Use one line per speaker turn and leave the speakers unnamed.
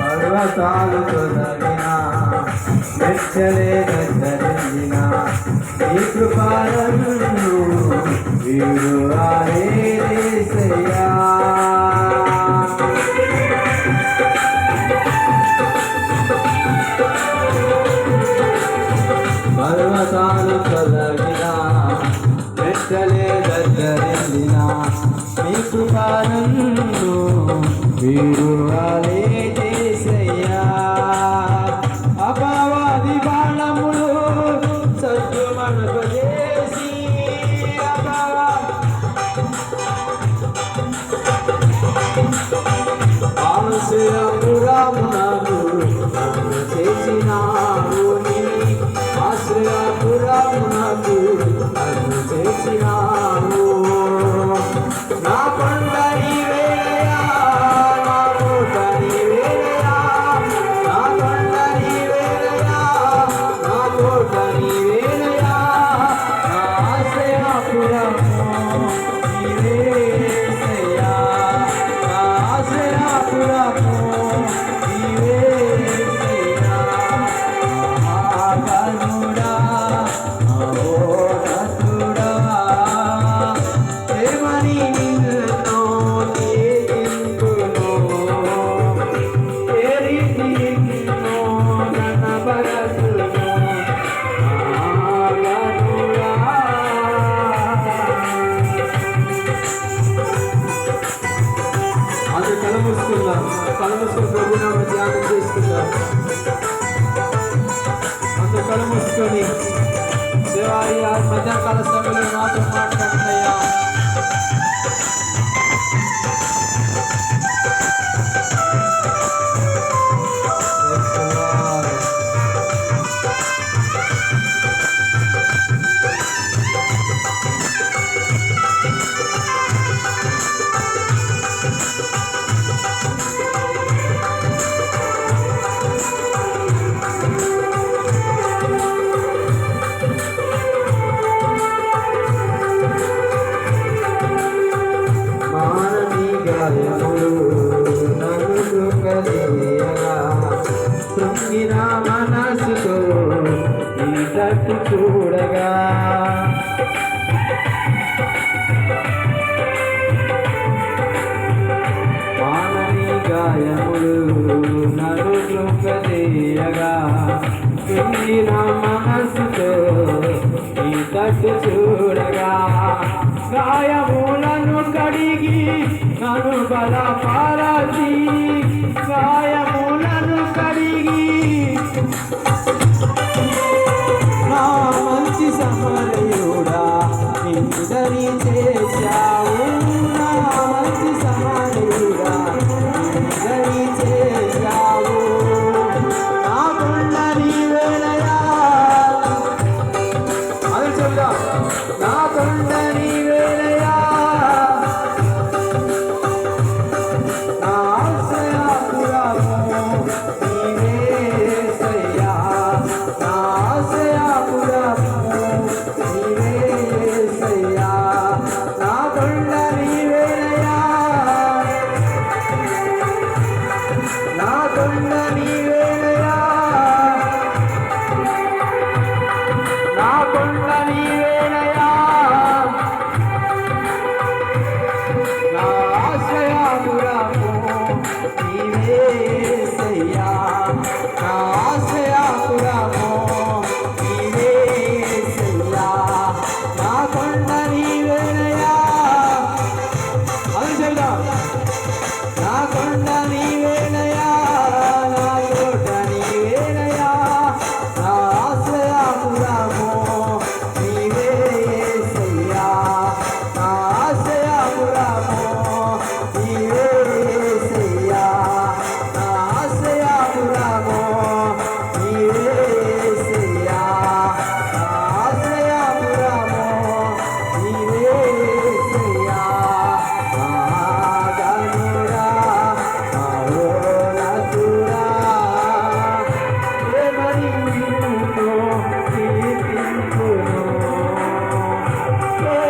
పర్వతాలు తొలగిన మెచ్చలే గద్దరించిన ఈ కృపాలను వీడు ఆరేసయ్యా. పర్వతాలు తొలగిన మెచ్చలే గద్దరించిన ఈ కృపాలను వీడు ఆరేసయ్యా. అపవాది బాణములు సజ్జుమణుకు చేసి ఆశ్రయపురమునకు నన్ను చేసినావు, ఆశ్రయపురమునకు నన్ను చేసినావు. నా కొండ నీవేనయ్యా, నా కోట నీవేనయ్యా, నా కొండ నీవేనయ్యా, నా కోట నీవేనయ్యా, నా ఆశ్రయపురము నీవేనయ్యా, నా ఆశ్రయపురము నీవేనయ్యా. మహాగణుడా మహోన్నతుడా ప్రేమని నిన్ను కీర్తింతును, ఏ రీతి నిన్ను కనబరచును. మహాగణుడా అది కలముస్తున్నారు, కలముసుకుని ప్రభునామ ధ్యానం చేస్తున్నారు. అంత కలముసుకొని దేవారి మధ్యాహ్నకాల సమయంలో నాతో మాట్లాడుతున్నాయా. కృంగిన మనసుతో ఈ తట్టు చూడగా మానని గాయములు నన్ను కృంగదీయగా, కృంగిన మనసుతో ఈ తట్టు చూడగా, గాయములను కడిగి నన్ను బలపరచి, గాయములను
కడిగి